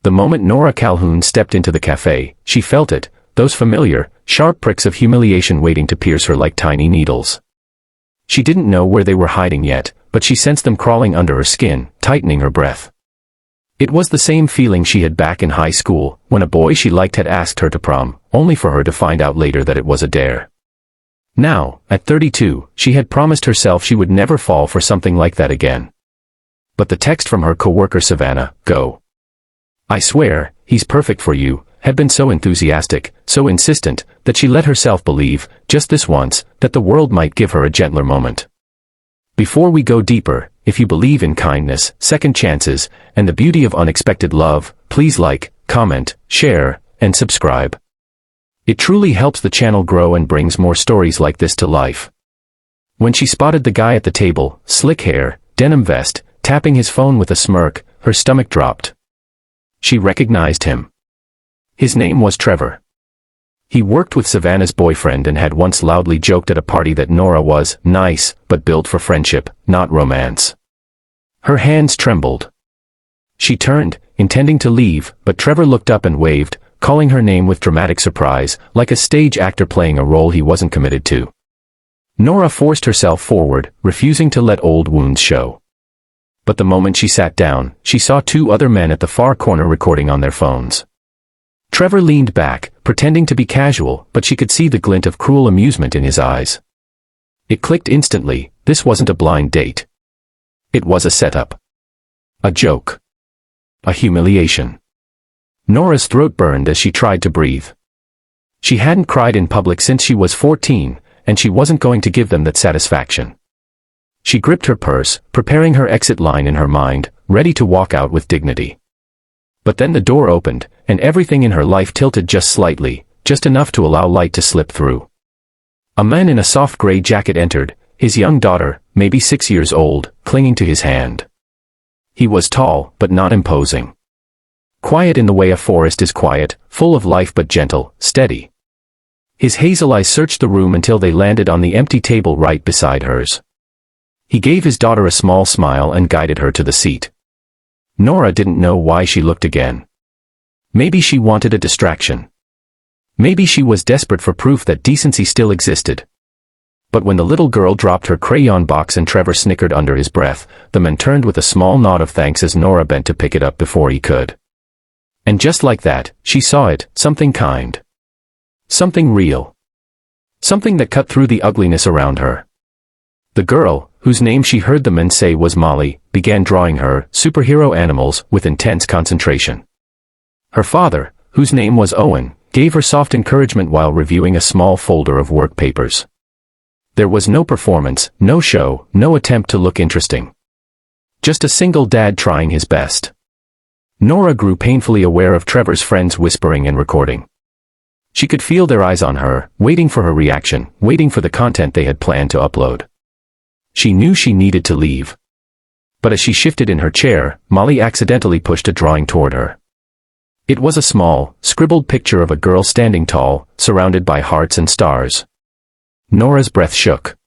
The moment Nora Calhoun stepped into the café, she felt it, those familiar, sharp pricks of humiliation waiting to pierce her like tiny needles. She didn't know where they were hiding yet, but she sensed them crawling under her skin, tightening her breath. It was the same feeling she had back in high school, when a boy she liked had asked her to prom, only for her to find out later that it was a dare. Now, at 32, she had promised herself she would never fall for something like that again. But the text from her coworker Savannah, "Go. I swear, he's perfect for you," had been so enthusiastic, so insistent, that she let herself believe, just this once, that the world might give her a gentler moment. Before we go deeper, if you believe in kindness, second chances, and the beauty of unexpected love, please like, comment, share, and subscribe. It truly helps the channel grow and brings more stories like this to life. When she spotted the guy at the table, slick hair, denim vest, tapping his phone with a smirk, her stomach dropped. She recognized him. His name was Trevor. He worked with Savannah's boyfriend and had once loudly joked at a party that Nora was nice, but built for friendship, not romance. Her hands trembled. She turned, intending to leave, but Trevor looked up and waved, calling her name with dramatic surprise, like a stage actor playing a role he wasn't committed to. Nora forced herself forward, refusing to let old wounds show. But the moment she sat down, she saw two other men at the far corner recording on their phones. Trevor leaned back, pretending to be casual, but she could see the glint of cruel amusement in his eyes. It clicked instantly, this wasn't a blind date. It was a setup. A joke. A humiliation. Nora's throat burned as she tried to breathe. She hadn't cried in public since she was 14, and she wasn't going to give them that satisfaction. She gripped her purse, preparing her exit line in her mind, ready to walk out with dignity. But then the door opened, and everything in her life tilted just slightly, just enough to allow light to slip through. A man in a soft gray jacket entered, his young daughter, maybe 6 years old, clinging to his hand. He was tall, but not imposing. Quiet in the way a forest is quiet, full of life but gentle, steady. His hazel eyes searched the room until they landed on the empty table right beside hers. He gave his daughter a small smile and guided her to the seat. Nora didn't know why she looked again. Maybe she wanted a distraction. Maybe she was desperate for proof that decency still existed. But when the little girl dropped her crayon box and Trevor snickered under his breath, the man turned with a small nod of thanks as Nora bent to pick it up before he could. And just like that, she saw it, something kind. Something real. Something that cut through the ugliness around her. The girl, whose name she heard the men say was Molly, began drawing her superhero animals with intense concentration. Her father, whose name was Owen, gave her soft encouragement while reviewing a small folder of work papers. There was no performance, no show, no attempt to look interesting. Just a single dad trying his best. Nora grew painfully aware of Trevor's friends whispering and recording. She could feel their eyes on her, waiting for her reaction, waiting for the content they had planned to upload. She knew she needed to leave. But as she shifted in her chair, Molly accidentally pushed a drawing toward her. It was a small, scribbled picture of a girl standing tall, surrounded by hearts and stars. Nora's breath shook.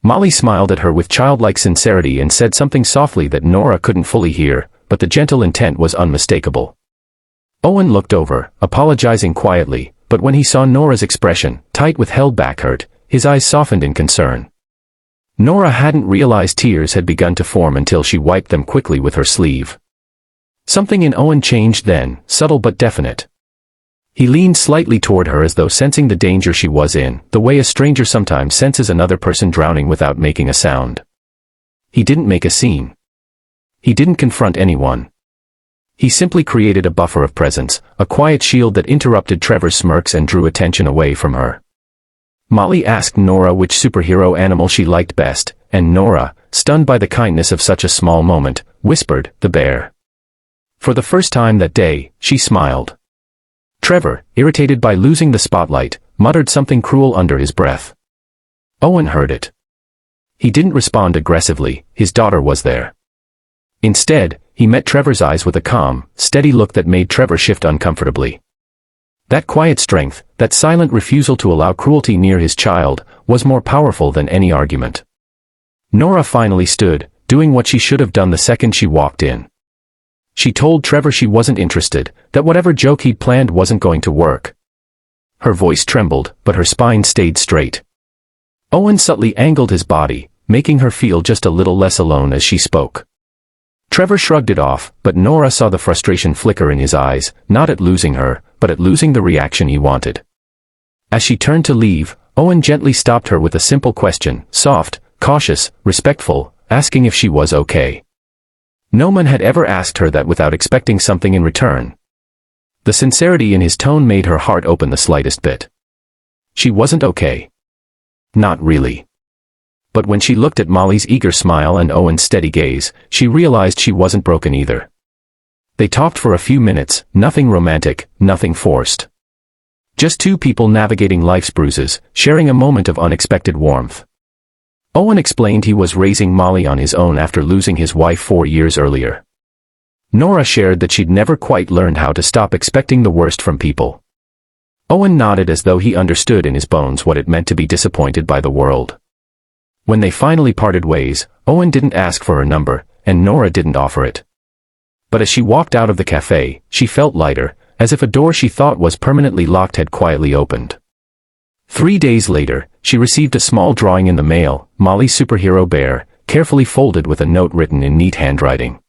Molly smiled at her with childlike sincerity and said something softly that Nora couldn't fully hear, but the gentle intent was unmistakable. Owen looked over, apologizing quietly, but when he saw Nora's expression, tight with held back hurt, his eyes softened in concern. Nora hadn't realized tears had begun to form until she wiped them quickly with her sleeve. Something in Owen changed then, subtle but definite. He leaned slightly toward her as though sensing the danger she was in, the way a stranger sometimes senses another person drowning without making a sound. He didn't make a scene. He didn't confront anyone. He simply created a buffer of presence, a quiet shield that interrupted Trevor's smirks and drew attention away from her. Molly asked Nora which superhero animal she liked best, and Nora, stunned by the kindness of such a small moment, whispered, "The bear." For the first time that day, she smiled. Trevor, irritated by losing the spotlight, muttered something cruel under his breath. Owen heard it. He didn't respond aggressively, his daughter was there. Instead, he met Trevor's eyes with a calm, steady look that made Trevor shift uncomfortably. That quiet strength, that silent refusal to allow cruelty near his child, was more powerful than any argument. Nora finally stood, doing what she should have done the second she walked in. She told Trevor she wasn't interested, that whatever joke he'd planned wasn't going to work. Her voice trembled, but her spine stayed straight. Owen subtly angled his body, making her feel just a little less alone as she spoke. Trevor shrugged it off, but Nora saw the frustration flicker in his eyes, not at losing her, but at losing the reaction he wanted. As she turned to leave, Owen gently stopped her with a simple question, soft, cautious, respectful, asking if she was okay. No one had ever asked her that without expecting something in return. The sincerity in his tone made her heart open the slightest bit. She wasn't okay. Not really. But when she looked at Molly's eager smile and Owen's steady gaze, she realized she wasn't broken either. They talked for a few minutes, nothing romantic, nothing forced. Just two people navigating life's bruises, sharing a moment of unexpected warmth. Owen explained he was raising Molly on his own after losing his wife 4 years earlier. Nora shared that she'd never quite learned how to stop expecting the worst from people. Owen nodded as though he understood in his bones what it meant to be disappointed by the world. When they finally parted ways, Owen didn't ask for her number, and Nora didn't offer it. But as she walked out of the cafe, she felt lighter, as if a door she thought was permanently locked had quietly opened. 3 days later, she received a small drawing in the mail, Molly's superhero bear, carefully folded with a note written in neat handwriting.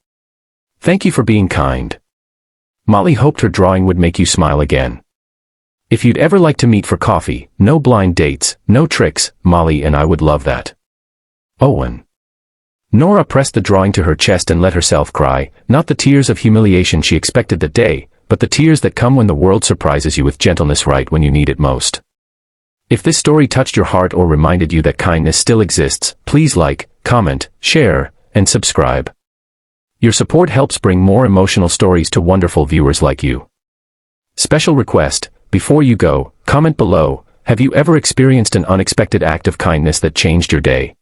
"Thank you for being kind. Molly hoped her drawing would make you smile again. If you'd ever like to meet for coffee, no blind dates, no tricks, Molly and I would love that. Owen." Nora pressed the drawing to her chest and let herself cry, not the tears of humiliation she expected that day, but the tears that come when the world surprises you with gentleness right when you need it most. If this story touched your heart or reminded you that kindness still exists, please like, comment, share, and subscribe. Your support helps bring more emotional stories to wonderful viewers like you. Special request, before you go, comment below, have you ever experienced an unexpected act of kindness that changed your day?